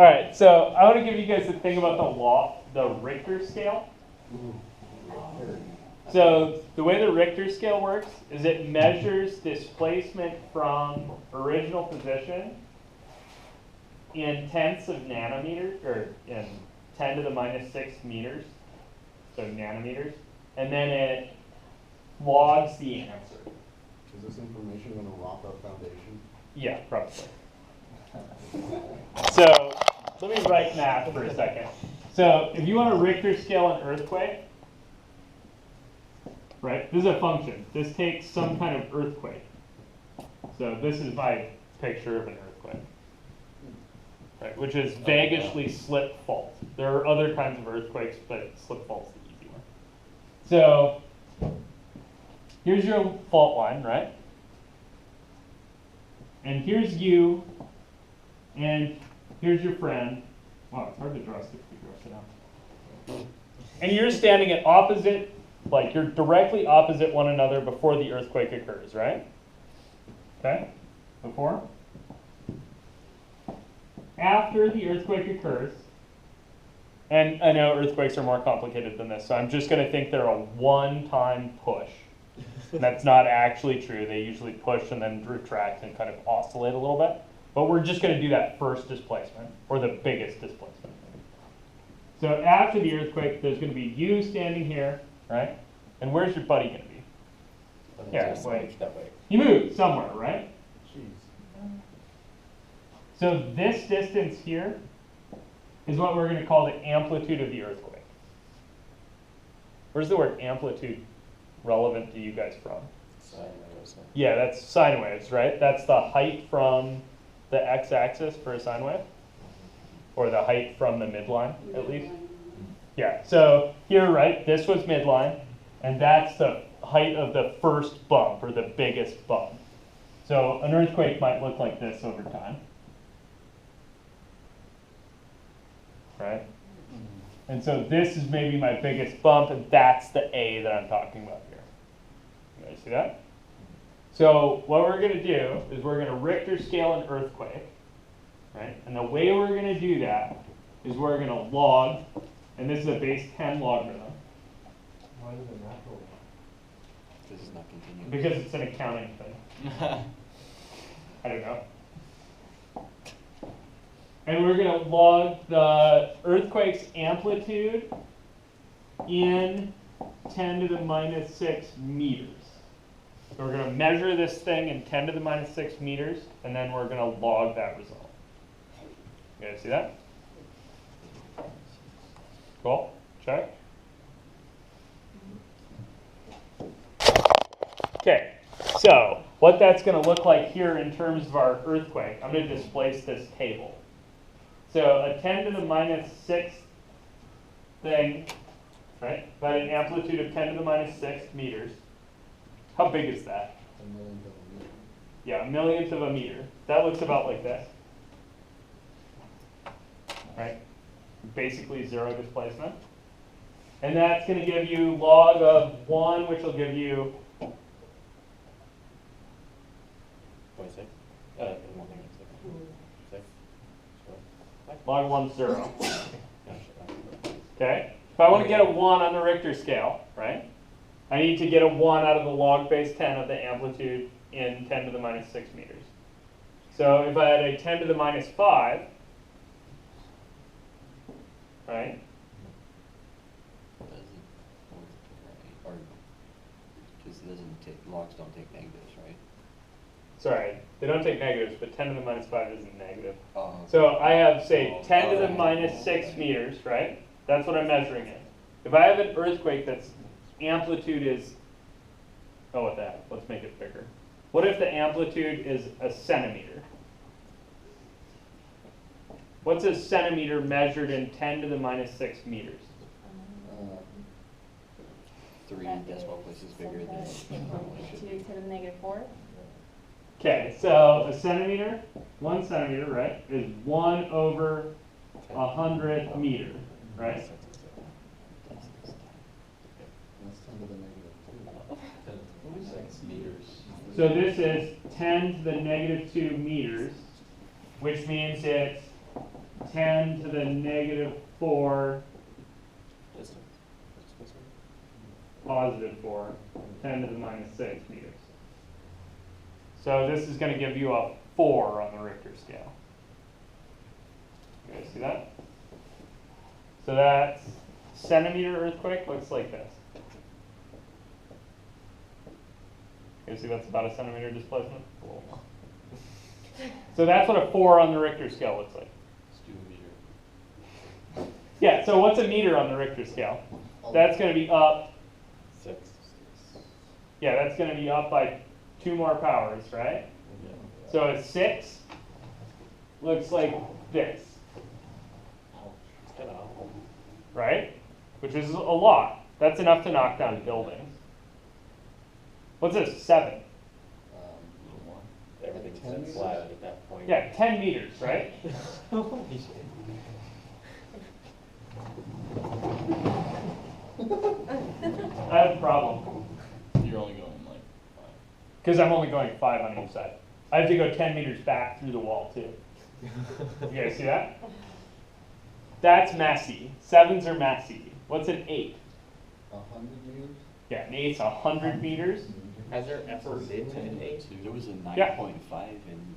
All right, so I want to give you guys a thing about the Richter scale. So the way the Richter scale works is it measures displacement from original position in tenths of nanometers, or in 10 to the minus 6 meters, so nanometers, and then it logs the answer. Is this information going to rock our foundation? Yeah, probably. So let me write math for a second. So if you want a Richter scale an earthquake, right, this is a function. This takes some kind of earthquake. So this is my picture of an earthquake, right, which is vaguely slip fault. There are other kinds of earthquakes, but slip fault's the easy one. So here's your fault line, right? And here's you, and here's your friend. Wow, it's hard to draw 60 gross now. And you're standing at opposite, like you're directly opposite one another before the earthquake occurs, right? Okay? Before? After the earthquake occurs, and I know earthquakes are more complicated than this, so I'm just going to think they're a one-time push. And that's not actually true. They usually push and then retract and kind of oscillate a little bit. But we're just going to do that first displacement, or the biggest displacement. So after the earthquake, there's going to be you standing here, right? And where's your buddy going to be? Yeah, wait. You moved somewhere, right? Jeez. So this distance here is what we're going to call the amplitude of the earthquake. Where's the word amplitude relevant to you guys from? Sine waves. Yeah, that's sine waves, right? That's the height from the x-axis for a sine wave, or the height from the midline, at least. Yeah, so here, right, this was midline, and that's the height of the first bump, or the biggest bump. So an earthquake might look like this over time, right? And so this is maybe my biggest bump, and that's the A that I'm talking about here. You guys see that? So what we're going to do is we're going to Richter scale an earthquake, right? And the way we're going to do that is we're going to log, and this is a base 10 logarithm. Why is it natural? This is not continuous. Because it's an accounting thing. I don't know. And we're going to log the earthquake's amplitude in 10 to the minus 6 meters. So we're going to measure this thing in 10 to the minus 6 meters, and then we're going to log that result. You guys see that? Cool. Check. Okay, so what that's going to look like here in terms of our earthquake, I'm going to displace this table. So a 10 to the minus 6 thing, right, by an amplitude of 10 to the minus 6 meters. How big is that? A millionth of a meter. Yeah, a millionth of a meter. That looks about like this. Right? Basically zero displacement. And that's going to give you log of 1, which will give you 0.6? log 1 0. Okay? If I want to get a 1 on the Richter scale, right, I need to get a 1 out of the log base 10 of the amplitude in 10 to the minus 6 meters. So if I had a 10 to the minus 5, right, Or because it doesn't take, logs don't take negatives, right? sorry, they don't take negatives, but 10 to the minus 5 isn't negative. Oh. So I have, say, 10 to the minus 6 meters, right? That's what I'm measuring in. If I have an earthquake that's amplitude is, oh, with that, let's make it bigger. What if the amplitude is a centimeter? What's a centimeter measured in 10 to the minus 6 meters? 3 decimal places bigger than 2 to the negative 4. Okay, so a centimeter, 1 centimeter, right, is 1 over 100 meter, right? That's 10 to the negative 2. meters. So this is 10 to the negative 2 meters, which means it's 10 to the negative 4, Distance. What's positive 4, 10 to the minus 6 meters. So this is going to give you a 4 on the Richter scale. You guys see that? So that centimeter earthquake looks like this. You see that's about a centimeter displacement? So that's what a 4 on the Richter scale looks like. Let's do a meter. Yeah, so what's a meter on the Richter scale? That's going to be up, 6. yeah, that's going to be up by 2 more powers, right? So a 6 looks like this, It's kind of awful. right? Which is a lot. That's enough to knock down buildings. What's a 7? Everything's 10 been meters? flat at that point. Yeah, 10 meters, right? Holy shit. I have a problem. You're only going like 5. Because I'm only going 5 on each side. I have to go 10 meters back through the wall, too. You guys see that? That's messy. 7s are messy. What's an 8? 100 meters? Yeah, an 8's 100 meters. Has there ever been an 8? There was a Yeah. 9.5 in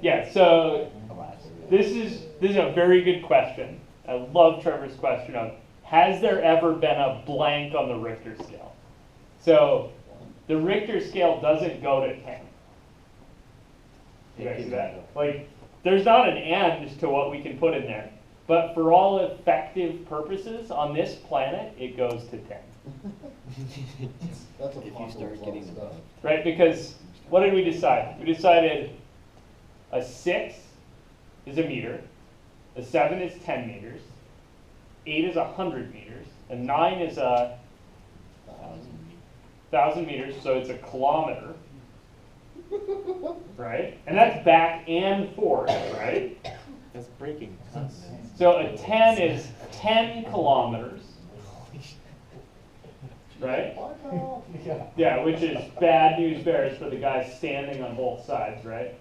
Yeah, so Alaska. this is a very good question. I love Trevor's question of, has there ever been a blank on the Richter scale? So the Richter scale doesn't go to 10. You guys see that? Like, there's not an end to what we can put in there. But for all effective purposes, on this planet, it goes to 10. That's a If you popular start getting stuff. above. Right? Because what did we decide? We decided a 6 is a meter, a 7 is 10 meters, 8 is 100 meters, and 9 is 1,000 meters, so it's a kilometer. Right? And that's back and forth, right? That's breaking continents. So a 10 is 10 kilometers, right? Yeah. Yeah, which is bad news bears for the guys standing on both sides, right?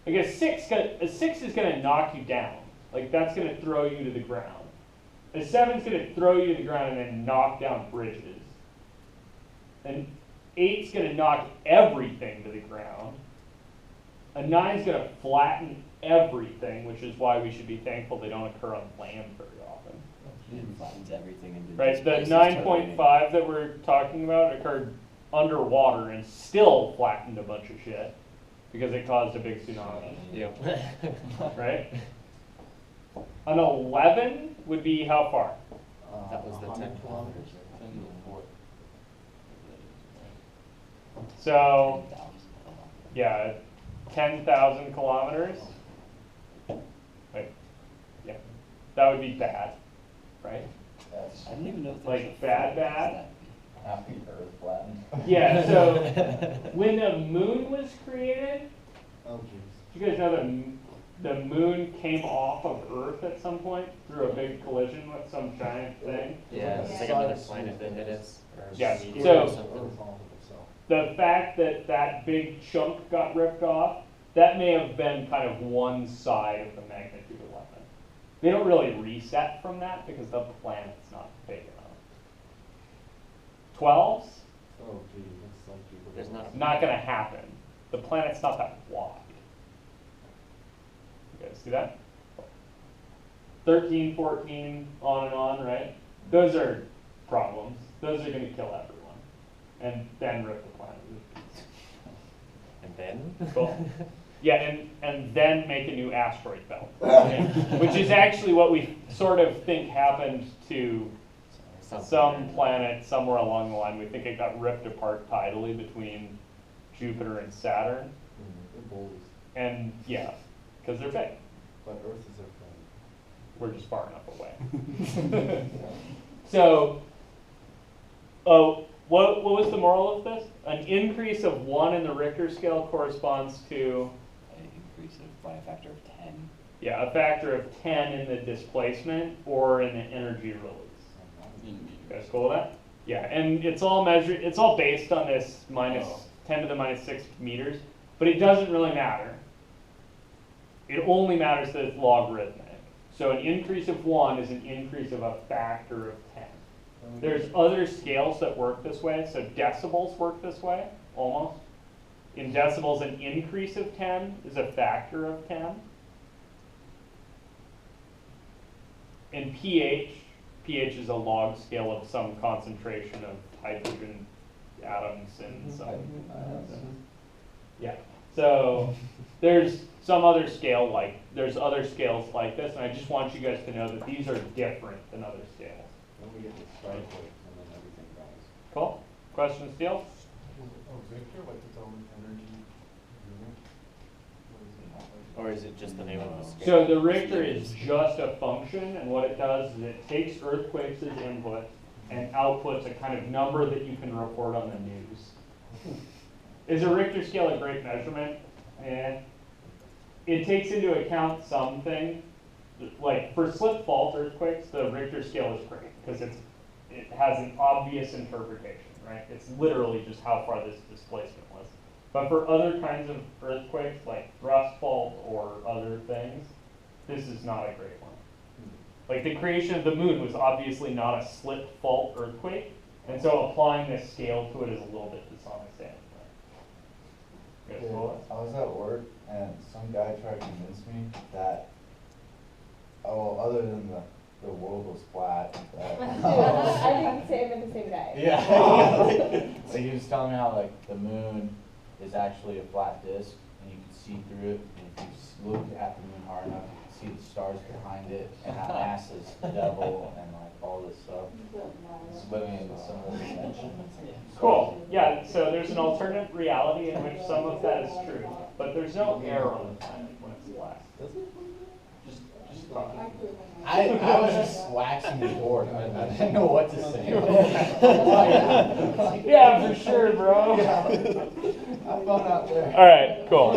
Like a 6 is going to knock you down. Like that's going to throw you to the ground. A 7 is going to throw you to the ground and then knock down bridges. And 8's going to knock everything to the ground. A 9 is going to flatten everything, which is why we should be thankful they don't occur on land very often. It flattens everything into Right, the displaces 9.5 that we're talking about occurred underwater and still flattened a bunch of shit because it caused a big tsunami, Yep. right? An 11 would be how far? That was the 10 kilometers. 10 to the 4th. So, 10,000. yeah, 10,000 kilometers. Wait, yeah, that would be bad, right? I don't even know if Like, bad, bad? Half the Earth flattened. Yeah, so when the moon was created, Oh, jeez. do you guys know that the moon came off of Earth at some point through a big collision with some giant thing? Yeah, it's like another planet that hit us. Or Yeah, meteor so- or something. The fact that that big chunk got ripped off, that may have been kind of one side of the magnitude 11. They don't really reset from that because the planet's not big enough. 12's Oh, geez, that's like you. There's not- not going to happen. The planet's not that wide. You guys see that? 13, 14, on, right? Those are problems. Those are going to kill everyone. And then rip the planet. And then? Cool. Yeah, and then make a new asteroid belt. Which is actually what we sort of think happened to some planet somewhere along the line. We think it got ripped apart tidally between Jupiter and Saturn. They're bullies. And yeah, because they're big. But Earth is their friend. We're just far enough away. So, what was the moral of this? An increase of 1 in the Richter scale corresponds to, An increase by a factor of 10. yeah, a factor of 10 in the displacement or in the energy release. In You guys meters. cool with that? Yeah, and it's all measured, it's all based on this minus 10 to the minus 6 meters, but it doesn't really matter. It only matters that it's logarithmic. So an increase of 1 is an increase of a factor of 10. There's other scales that work this way. So decibels work this way, almost. In decibels, an increase of 10 is a factor of 10. In pH is a log scale of some concentration of hydrogen atoms in some. Yeah. So there's some other scale there's other scales like this, and I just want you guys to know that these are different than other scales. Then we get the strike weight, and then everything dies. Cool? Questions, Steele? Oh, Richter, like its own energy unit? What is it? Or is it just the name of the scale? So the Richter is just a function, and what it does is it takes earthquakes as input and outputs a kind of number that you can report on the news. Is a Richter scale a great measurement? It takes into account some things. Like for slip fault earthquakes, the Richter scale is great because it has an obvious interpretation, right? It's literally just how far this displacement was. But for other kinds of earthquakes, like thrust fault or other things, this is not a great one. Like the creation of the moon was obviously not a slip fault earthquake, and so applying this scale to it is a little bit dishonest. Yeah, I was at work and some guy tried to convince me that, oh, well, other than the world was flat. I think Sam and the same guy. Yeah. Like he was telling me how like the moon is actually a flat disk and you can see through it. And if you look at the moon hard enough, you can see the stars behind it and how NASA's the devil and like all this stuff. It's living in a similar dimension. Cool. Yeah, so there's an alternate reality in which some of that is true, but there's no air on the planet when it's flat. Just talk. I was just waxing the board. I didn't know what to say. Yeah, for sure, bro. Have fun out there. All right, cool.